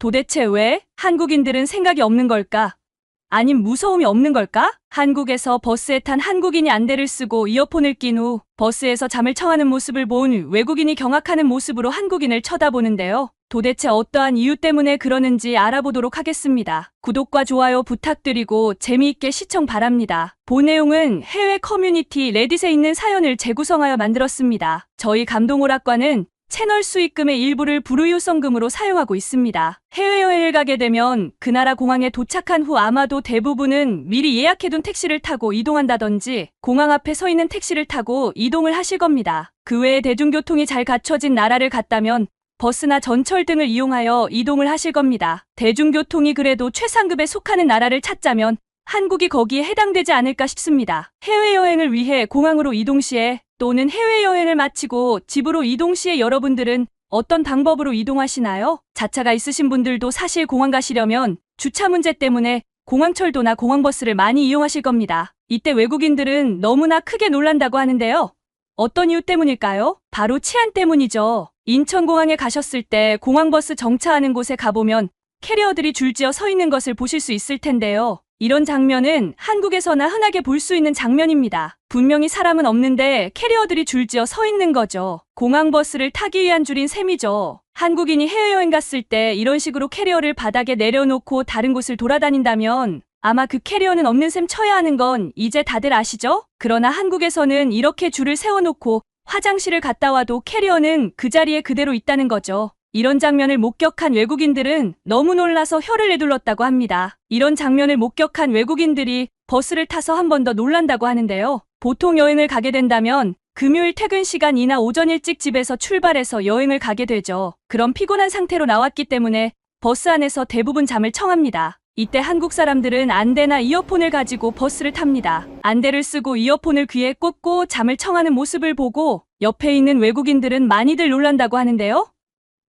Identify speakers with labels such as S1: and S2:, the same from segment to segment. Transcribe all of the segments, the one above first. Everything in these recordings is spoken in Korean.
S1: 도대체 왜 한국인들은 생각이 없는 걸까? 아님 무서움이 없는 걸까? 한국에서 버스에 탄 한국인이 안대를 쓰고 이어폰을 낀 후 버스에서 잠을 청하는 모습을 본 외국인이 경악하는 모습으로 한국인을 쳐다보는데요. 도대체 어떠한 이유 때문에 그러는지 알아보도록 하겠습니다. 구독과 좋아요 부탁드리고 재미있게 시청 바랍니다. 본 내용은 해외 커뮤니티 레딧에 있는 사연을 재구성하여 만들었습니다. 저희 감동오락관은 채널 수익금의 일부를 불우유성금으로 사용하고 있습니다. 해외여행을 가게 되면 그 나라 공항에 도착한 후 아마도 대부분은 미리 예약해둔 택시를 타고 이동한다든지 공항 앞에 서 있는 택시를 타고 이동을 하실 겁니다. 그 외에 대중교통이 잘 갖춰진 나라를 갔다면 버스나 전철 등을 이용하여 이동을 하실 겁니다. 대중교통이 그래도 최상급에 속하는 나라를 찾자면 한국이 거기에 해당되지 않을까 싶습니다. 해외여행을 위해 공항으로 이동 시에 또는 해외여행을 마치고 집으로 이동 시에 여러분들은 어떤 방법으로 이동하시나요? 자차가 있으신 분들도 사실 공항 가시려면 주차 문제 때문에 공항철도나 공항버스를 많이 이용하실 겁니다. 이때 외국인들은 너무나 크게 놀란다고 하는데요. 어떤 이유 때문일까요? 바로 치안 때문이죠. 인천공항에 가셨을 때 공항버스 정차하는 곳에 가보면 캐리어들이 줄지어 서 있는 것을 보실 수 있을 텐데요. 이런 장면은 한국에서나 흔하게 볼 수 있는 장면입니다. 분명히 사람은 없는데 캐리어들이 줄지어 서 있는 거죠. 공항버스를 타기 위한 줄인 셈이죠. 한국인이 해외여행 갔을 때 이런 식으로 캐리어를 바닥에 내려놓고 다른 곳을 돌아다닌다면 아마 그 캐리어는 없는 셈 쳐야 하는 건 이제 다들 아시죠? 그러나 한국에서는 이렇게 줄을 세워놓고 화장실을 갔다 와도 캐리어는 그 자리에 그대로 있다는 거죠. 이런 장면을 목격한 외국인들은 너무 놀라서 혀를 내둘렀다고 합니다. 이런 장면을 목격한 외국인들이 버스를 타서 한 번 더 놀란다고 하는데요. 보통 여행을 가게 된다면 금요일 퇴근 시간이나 오전 일찍 집에서 출발해서 여행을 가게 되죠. 그럼 피곤한 상태로 나왔기 때문에 버스 안에서 대부분 잠을 청합니다. 이때 한국 사람들은 안대나 이어폰을 가지고 버스를 탑니다. 안대를 쓰고 이어폰을 귀에 꽂고 잠을 청하는 모습을 보고 옆에 있는 외국인들은 많이들 놀란다고 하는데요.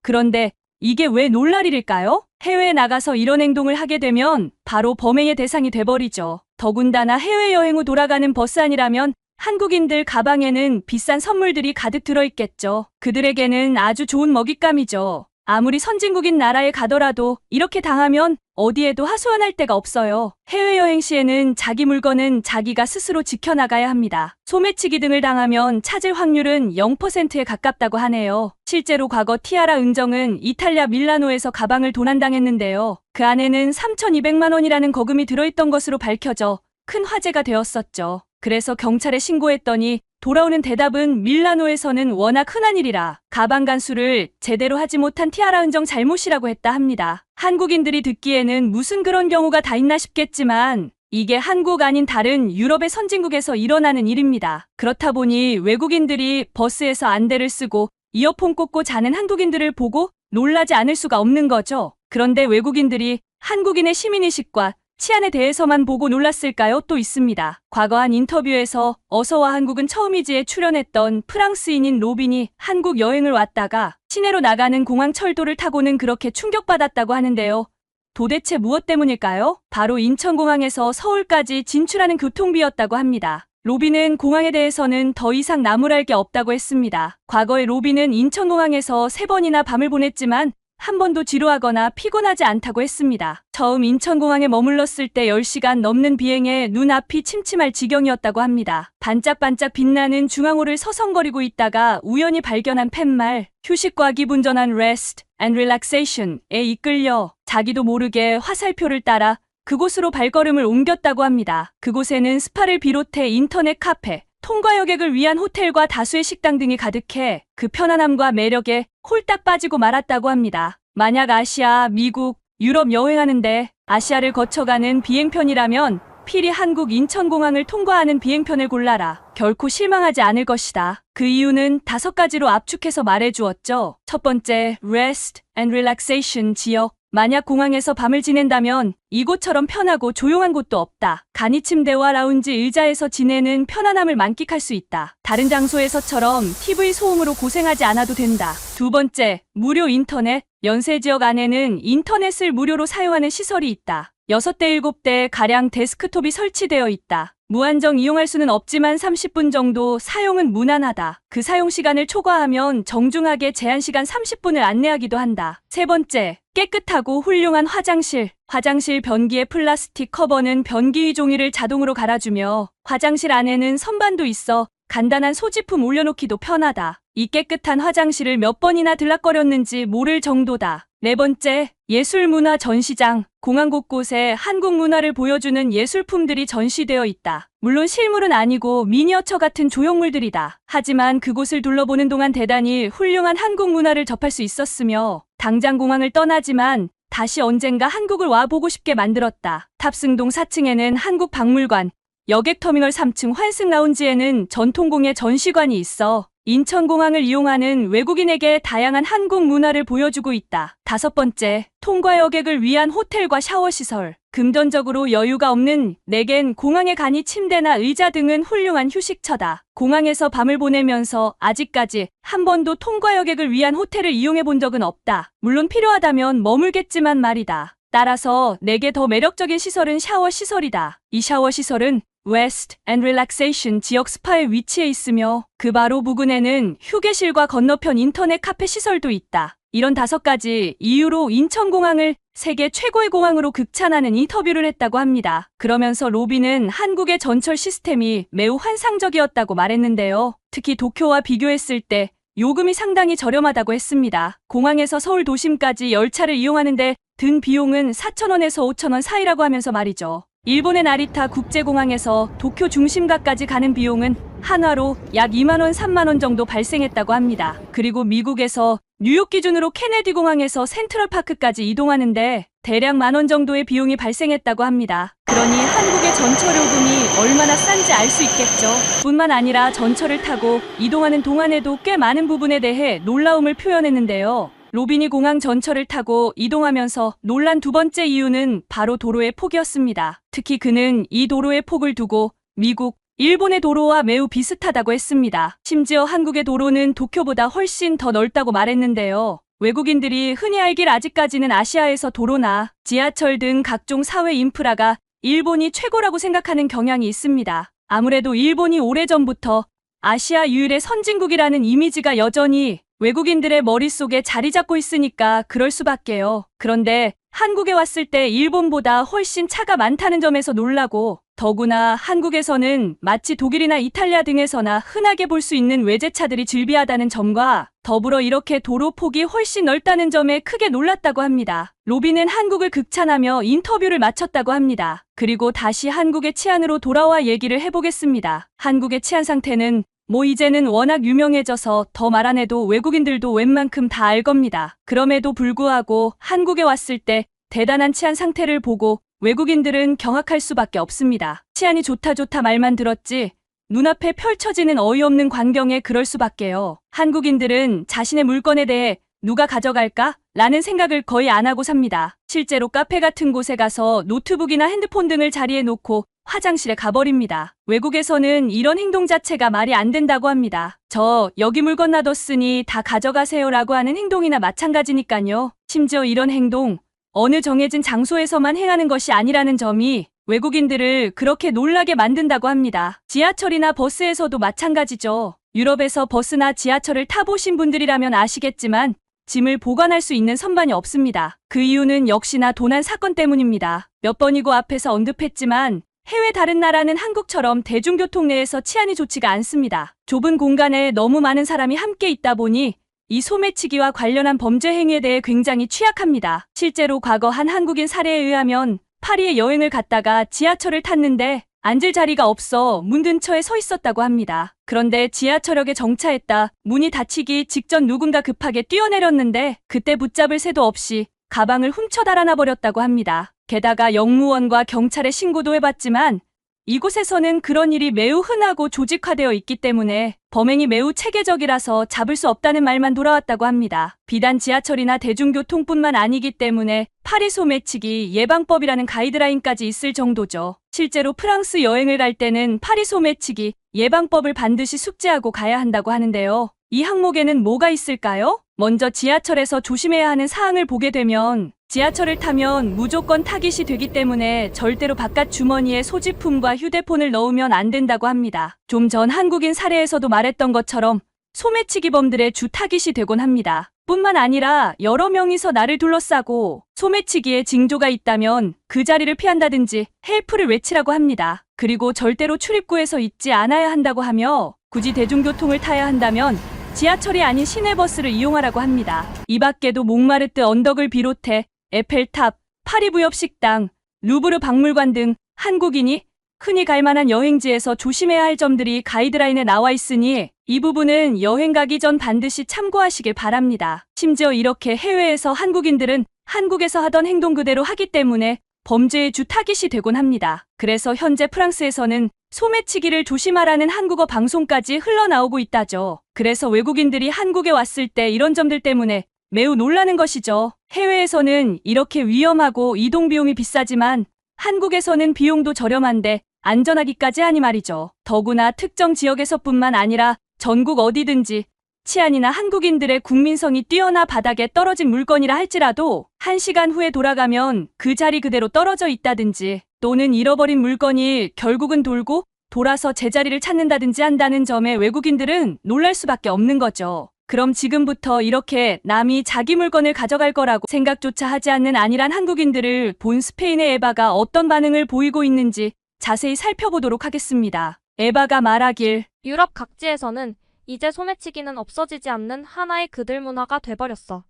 S1: 그런데 이게 왜 놀랄 일일까요? 해외에 나가서 이런 행동을 하게 되면 바로 범행의 대상이 돼버리죠. 더군다나 해외여행 후 돌아가는 버스 안이라면 한국인들 가방에는 비싼 선물들이 가득 들어있겠죠. 그들에게는 아주 좋은 먹잇감이죠. 아무리 선진국인 나라에 가더라도 이렇게 당하면 어디에도 하소연할 데가 없어요. 해외여행 시에는 자기 물건은 자기가 스스로 지켜나가야 합니다. 소매치기 등을 당하면 찾을 확률은 0%에 가깝다고 하네요. 실제로 과거 티아라 은정은 이탈리아 밀라노에서 가방을 도난당했는데요. 그 안에는 3,200만 원이라는 거금이 들어있던 것으로 밝혀져 큰 화제가 되었었죠. 그래서 경찰에 신고했더니 돌아오는 대답은 밀라노에서는 워낙 흔한 일이라 가방 간수를 제대로 하지 못한 티아라 은정 잘못이라고 했다 합니다. 한국인들이 듣기에는 무슨 그런 경우가 다 있나 싶겠지만 이게 한국 아닌 다른 유럽의 선진국에서 일어나는 일입니다. 그렇다 보니 외국인들이 버스에서 안대를 쓰고 이어폰 꽂고 자는 한국인들을 보고 놀라지 않을 수가 없는 거죠. 그런데 외국인들이 한국인의 시민의식과 치안에 대해서만 보고 놀랐을까요? 또 있습니다. 과거 한 인터뷰에서 어서와 한국은 처음이지에 출연했던 프랑스인인 로빈이 한국 여행을 왔다가 시내로 나가는 공항 철도를 타고는 그렇게 충격받았다고 하는데요. 도대체 무엇 때문일까요? 바로 인천공항에서 서울까지 진출하는 교통비였다고 합니다. 로빈은 공항에 대해서는 더 이상 나무랄 게 없다고 했습니다. 과거에 로빈은 인천공항에서 3번이나 밤을 보냈지만 한 번도 지루하거나 피곤하지 않다고 했습니다. 처음 인천공항에 머물렀을 때 10시간 넘는 비행에 눈앞이 침침할 지경이었다고 합니다. 반짝반짝 빛나는 중앙호를 서성거리고 있다가 우연히 발견한 팻말, 휴식과 기분 전환 rest and relaxation에 이끌려 자기도 모르게 화살표를 따라 그곳으로 발걸음을 옮겼다고 합니다. 그곳에는 스파를 비롯해 인터넷 카페, 통과 여객을 위한 호텔과 다수의 식당 등이 가득해 그 편안함과 매력에 홀딱 빠지고 말았다고 합니다. 만약 아시아, 미국, 유럽 여행하는데 아시아를 거쳐가는 비행편이라면 필히 한국 인천공항을 통과하는 비행편을 골라라. 결코 실망하지 않을 것이다. 그 이유는 5가지로 압축해서 말해주었죠. 첫 번째, rest and relaxation 지역. 만약 공항에서 밤을 지낸다면 이곳처럼 편하고 조용한 곳도 없다. 간이 침대와 라운지 의자에서 지내는 편안함을 만끽할 수 있다. 다른 장소에서처럼 TV 소음으로 고생하지 않아도 된다. 두 번째, 무료 인터넷. 연세 지역 안에는 인터넷을 무료로 사용하는 시설이 있다. 6대 7대 가량 데스크톱이 설치되어 있다. 무한정 이용할 수는 없지만 30분 정도 사용은 무난하다. 그 사용 시간을 초과하면 정중하게 제한 시간 30분을 안내하기도 한다. 세 번째, 깨끗하고 훌륭한 화장실. 화장실 변기의 플라스틱 커버는 변기 종이를 자동으로 갈아주며 화장실 안에는 선반도 있어 간단한 소지품 올려놓기도 편하다. 이 깨끗한 화장실을 몇 번이나 들락거렸는지 모를 정도다. 네 번째, 예술문화 전시장. 공항 곳곳에 한국 문화를 보여주는 예술품들이 전시되어 있다. 물론 실물은 아니고 미니어처 같은 조형물들이다. 하지만 그곳을 둘러보는 동안 대단히 훌륭한 한국 문화를 접할 수 있었으며 당장 공항을 떠나지만 다시 언젠가 한국을 와보고 싶게 만들었다. 탑승동 4층에는 한국박물관, 여객터미널 3층 환승 라운지에는 전통공예 전시관이 있어 인천공항을 이용하는 외국인에게 다양한 한국 문화를 보여주고 있다. 다섯 번째, 통과 여객을 위한 호텔과 샤워시설. 금전적으로 여유가 없는 내겐 공항에 가니 침대나 의자 등은 훌륭한 휴식처다. 공항에서 밤을 보내면서 아직까지 한 번도 통과 여객을 위한 호텔을 이용해 본 적은 없다. 물론 필요하다면 머물겠지만 말이다. 따라서 내게 더 매력적인 시설은 샤워시설이다. 이 샤워시설은 Rest and Relaxation 지역 스파에 위치해 있으며 그 바로 부근에는 휴게실과 건너편 인터넷 카페 시설도 있다. 이런 5가지 이유로 인천공항을 세계 최고의 공항으로 극찬하는 인터뷰를 했다고 합니다. 그러면서 로비는 한국의 전철 시스템이 매우 환상적이었다고 말했는데요. 특히 도쿄와 비교했을 때 요금이 상당히 저렴하다고 했습니다. 공항에서 서울 도심까지 열차를 이용하는데 든 비용은 4,000원에서 5,000원 사이라고 하면서 말이죠. 일본의 나리타 국제공항에서 도쿄 중심가까지 가는 비용은 한화로 약 2만원, 3만원 정도 발생했다고 합니다. 그리고 미국에서 뉴욕 기준으로 케네디 공항에서 센트럴파크까지 이동하는데 대략 10,000원 정도의 비용이 발생했다고 합니다. 그러니 한국의 전철 요금이 얼마나 싼지 알 수 있겠죠. 뿐만 아니라 전철을 타고 이동하는 동안에도 꽤 많은 부분에 대해 놀라움을 표현했는데요. 로빈이 공항 전철을 타고 이동하면서 놀란 두 번째 이유는 바로 도로의 폭이었습니다. 특히 그는 이 도로의 폭을 두고 미국, 일본의 도로와 매우 비슷하다고 했습니다. 심지어 한국의 도로는 도쿄보다 훨씬 더 넓다고 말했는데요. 외국인들이 흔히 알길 아직까지는 아시아에서 도로나 지하철 등 각종 사회 인프라가 일본이 최고라고 생각하는 경향이 있습니다. 아무래도 일본이 오래전부터 아시아 유일의 선진국이라는 이미지가 여전히 외국인들의 머릿속에 자리 잡고 있으니까 그럴 수밖에요. 그런데 한국에 왔을 때 일본보다 훨씬 차가 많다는 점에서 놀라고 더구나 한국에서는 마치 독일이나 이탈리아 등에서나 흔하게 볼 수 있는 외제차들이 즐비하다는 점과 더불어 이렇게 도로 폭이 훨씬 넓다는 점에 크게 놀랐다고 합니다. 로비는 한국을 극찬하며 인터뷰를 마쳤다고 합니다. 그리고 다시 한국의 치안으로 돌아와 얘기를 해보겠습니다. 한국의 치안 상태는 이제는 워낙 유명해져서 더 말 안 해도 외국인들도 웬만큼 다 알 겁니다. 그럼에도 불구하고 한국에 왔을 때 대단한 치안 상태를 보고 외국인들은 경악할 수밖에 없습니다. 치안이 좋다 말만 들었지 눈앞에 펼쳐지는 어이없는 광경에 그럴 수밖에요. 한국인들은 자신의 물건에 대해 누가 가져갈까? 라는 생각을 거의 안 하고 삽니다. 실제로 카페 같은 곳에 가서 노트북이나 핸드폰 등을 자리에 놓고 화장실에 가버립니다. 외국에서는 이런 행동 자체가 말이 안 된다고 합니다. 저 여기 물건 놔뒀으니 다 가져가세요라고 하는 행동이나 마찬가지니까요. 심지어 이런 행동 어느 정해진 장소에서만 행하는 것이 아니라는 점이 외국인들을 그렇게 놀라게 만든다고 합니다. 지하철이나 버스에서도 마찬가지죠. 유럽에서 버스나 지하철을 타보신 분들이라면 아시겠지만 짐을 보관할 수 있는 선반이 없습니다. 그 이유는 역시나 도난 사건 때문입니다. 몇 번이고 앞에서 언급했지만 해외 다른 나라는 한국처럼 대중교통 내에서 치안이 좋지가 않습니다. 좁은 공간에 너무 많은 사람이 함께 있다 보니 이 소매치기와 관련한 범죄 행위에 대해 굉장히 취약합니다. 실제로 과거 한 한국인 사례에 의하면 파리에 여행을 갔다가 지하철을 탔는데 앉을 자리가 없어 문 근처에 서 있었다고 합니다. 그런데 지하철역에 정차했다 문이 닫히기 직전 누군가 급하게 뛰어내렸는데 그때 붙잡을 새도 없이 가방을 훔쳐 달아나 버렸다고 합니다. 게다가 영무원과 경찰에 신고도 해봤지만 이곳에서는 그런 일이 매우 흔하고 조직화되어 있기 때문에 범행이 매우 체계적이라서 잡을 수 없다는 말만 돌아왔다고 합니다. 비단 지하철이나 대중교통뿐만 아니기 때문에 파리 소매치기 예방법이라는 가이드라인까지 있을 정도죠. 실제로 프랑스 여행을 갈 때는 파리 소매치기 예방법을 반드시 숙지하고 가야 한다고 하는데요. 이 항목에는 뭐가 있을까요? 먼저 지하철에서 조심해야 하는 사항을 보게 되면 지하철을 타면 무조건 타깃이 되기 때문에 절대로 바깥 주머니에 소지품과 휴대폰을 넣으면 안 된다고 합니다. 좀 전 한국인 사례에서도 말했던 것처럼 소매치기범들의 주 타깃이 되곤 합니다. 뿐만 아니라 여러 명이서 나를 둘러싸고 소매치기에 징조가 있다면 그 자리를 피한다든지 헬프를 외치라고 합니다. 그리고 절대로 출입구에서 있지 않아야 한다고 하며 굳이 대중교통을 타야 한다면 지하철이 아닌 시내버스를 이용하라고 합니다. 이 밖에도 몽마르트 언덕을 비롯해 에펠탑, 파리부엽 식당, 루브르 박물관 등 한국인이 흔히 갈 만한 여행지에서 조심해야 할 점들이 가이드라인에 나와 있으니 이 부분은 여행 가기 전 반드시 참고하시길 바랍니다. 심지어 이렇게 해외에서 한국인들은 한국에서 하던 행동 그대로 하기 때문에 범죄의 주 타깃이 되곤 합니다. 그래서 현재 프랑스에서는 소매치기를 조심하라는 한국어 방송까지 흘러나오고 있다죠. 그래서 외국인들이 한국에 왔을 때 이런 점들 때문에 매우 놀라는 것이죠. 해외에서는 이렇게 위험하고 이동 비용이 비싸지만 한국에서는 비용도 저렴한데 안전하기까지 하니 말이죠. 더구나 특정 지역에서뿐만 아니라 전국 어디든지 치안이나 한국인들의 국민성이 뛰어나 바닥에 떨어진 물건이라 할지라도 1시간 후에 돌아가면 그 자리 그대로 떨어져 있다든지 또는 잃어버린 물건이 결국은 돌고 돌아서 제자리를 찾는다든지 한다는 점에 외국인들은 놀랄 수밖에 없는 거죠. 그럼 지금부터 이렇게 남이 자기 물건을 가져갈 거라고 생각조차 하지 않는 안일한 한국인들을 본 스페인의 에바가 어떤 반응을 보이고 있는지 자세히 살펴보도록 하겠습니다. 에바가 말하길
S2: 유럽 각지에서는 이제 소매치기는 없어지지 않는 하나의 그들 문화가 돼버렸어.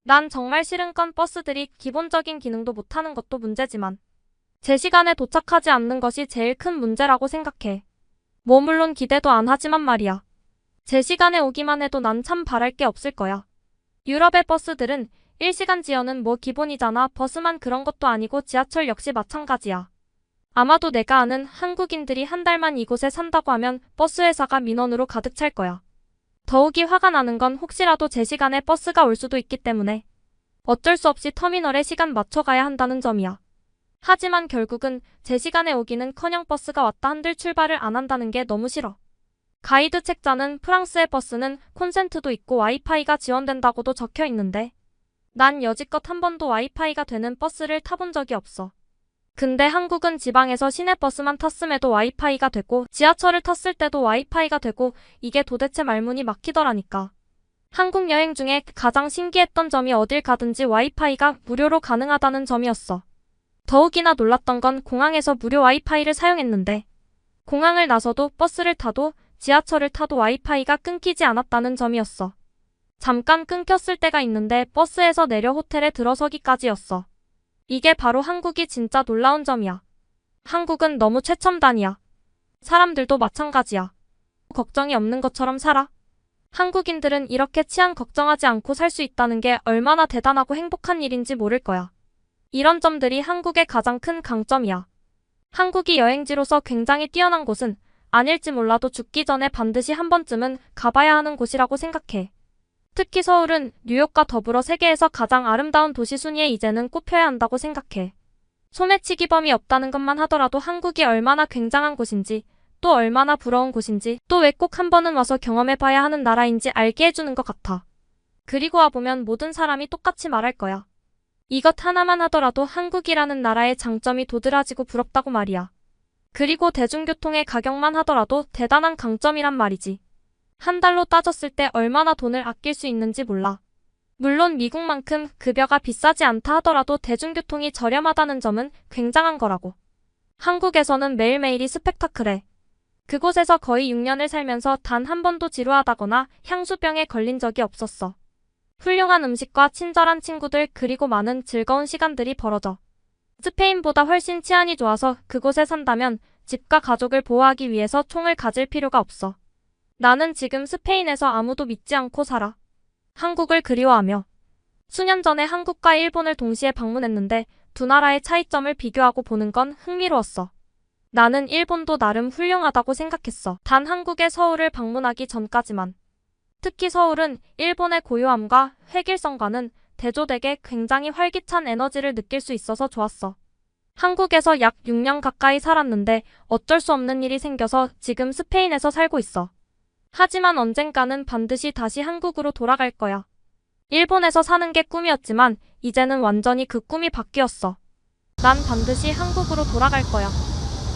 S2: 난 정말 싫은 건 버스들이 기본적인 기능도 못하는 것도 문제지만 제 시간에 도착하지 않는 것이 제일 큰 문제라고 생각해. 물론 기대도 안 하지만 말이야. 제 시간에 오기만 해도 난 참 바랄 게 없을 거야. 유럽의 버스들은 1시간 지연은 기본이잖아. 버스만 그런 것도 아니고 지하철 역시 마찬가지야. 아마도 내가 아는 한국인들이 한 달만 이곳에 산다고 하면 버스 회사가 민원으로 가득 찰 거야. 더욱이 화가 나는 건 혹시라도 제 시간에 버스가 올 수도 있기 때문에 어쩔 수 없이 터미널에 시간 맞춰가야 한다는 점이야. 하지만 결국은 제 시간에 오기는커녕 버스가 왔다 한들 출발을 안 한다는 게 너무 싫어. 가이드 책자는 프랑스의 버스는 콘센트도 있고 와이파이가 지원된다고도 적혀 있는데 난 여지껏 한 번도 와이파이가 되는 버스를 타본 적이 없어. 근데 한국은 지방에서 시내버스만 탔음에도 와이파이가 되고 지하철을 탔을 때도 와이파이가 되고 이게 도대체 말문이 막히더라니까. 한국 여행 중에 가장 신기했던 점이 어딜 가든지 와이파이가 무료로 가능하다는 점이었어. 더욱이나 놀랐던 건 공항에서 무료 와이파이를 사용했는데 공항을 나서도 버스를 타도 지하철을 타도 와이파이가 끊기지 않았다는 점이었어. 잠깐 끊겼을 때가 있는데 버스에서 내려 호텔에 들어서기까지였어. 이게 바로 한국이 진짜 놀라운 점이야. 한국은 너무 최첨단이야. 사람들도 마찬가지야. 걱정이 없는 것처럼 살아. 한국인들은 이렇게 치안 걱정하지 않고 살 수 있다는 게 얼마나 대단하고 행복한 일인지 모를 거야. 이런 점들이 한국의 가장 큰 강점이야. 한국이 여행지로서 굉장히 뛰어난 곳은 아닐지 몰라도 죽기 전에 반드시 한 번쯤은 가봐야 하는 곳이라고 생각해. 특히 서울은 뉴욕과 더불어 세계에서 가장 아름다운 도시 순위에 이제는 꼽혀야 한다고 생각해. 소매치기범이 없다는 것만 하더라도 한국이 얼마나 굉장한 곳인지, 또 얼마나 부러운 곳인지, 또 왜 꼭 한 번은 와서 경험해봐야 하는 나라인지 알게 해주는 것 같아. 그리고 와보면 모든 사람이 똑같이 말할 거야. 이것 하나만 하더라도 한국이라는 나라의 장점이 도드라지고 부럽다고 말이야. 그리고 대중교통의 가격만 하더라도 대단한 강점이란 말이지. 한 달로 따졌을 때 얼마나 돈을 아낄 수 있는지 몰라. 물론 미국만큼 급여가 비싸지 않다 하더라도 대중교통이 저렴하다는 점은 굉장한 거라고. 한국에서는 매일매일이 스펙타클해. 그곳에서 거의 6년을 살면서 단 한 번도 지루하다거나 향수병에 걸린 적이 없었어. 훌륭한 음식과 친절한 친구들 그리고 많은 즐거운 시간들이 벌어져. 스페인보다 훨씬 치안이 좋아서 그곳에 산다면 집과 가족을 보호하기 위해서 총을 가질 필요가 없어. 나는 지금 스페인에서 아무도 믿지 않고 살아. 한국을 그리워하며. 수년 전에 한국과 일본을 동시에 방문했는데 두 나라의 차이점을 비교하고 보는 건 흥미로웠어. 나는 일본도 나름 훌륭하다고 생각했어. 단 한국의 서울을 방문하기 전까지만. 특히 서울은 일본의 고요함과 획일성과는 대조되게 굉장히 활기찬 에너지를 느낄 수 있어서 좋았어. 한국에서 약 6년 가까이 살았는데 어쩔 수 없는 일이 생겨서 지금 스페인에서 살고 있어. 하지만 언젠가는 반드시 다시 한국으로 돌아갈 거야. 일본에서 사는 게 꿈이었지만 이제는 완전히 그 꿈이 바뀌었어. 난 반드시 한국으로 돌아갈 거야.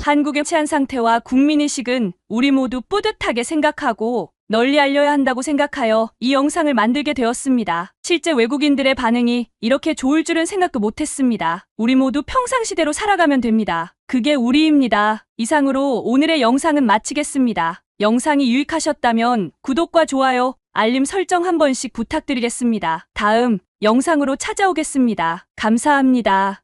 S1: 한국의 치안 상태와 국민의식은 우리 모두 뿌듯하게 생각하고 널리 알려야 한다고 생각하여 이 영상을 만들게 되었습니다. 실제 외국인들의 반응이 이렇게 좋을 줄은 생각도 못했습니다. 우리 모두 평상시대로 살아가면 됩니다. 그게 우리입니다. 이상으로 오늘의 영상은 마치겠습니다. 영상이 유익하셨다면 구독과 좋아요, 알림 설정 한 번씩 부탁드리겠습니다. 다음 영상으로 찾아오겠습니다. 감사합니다.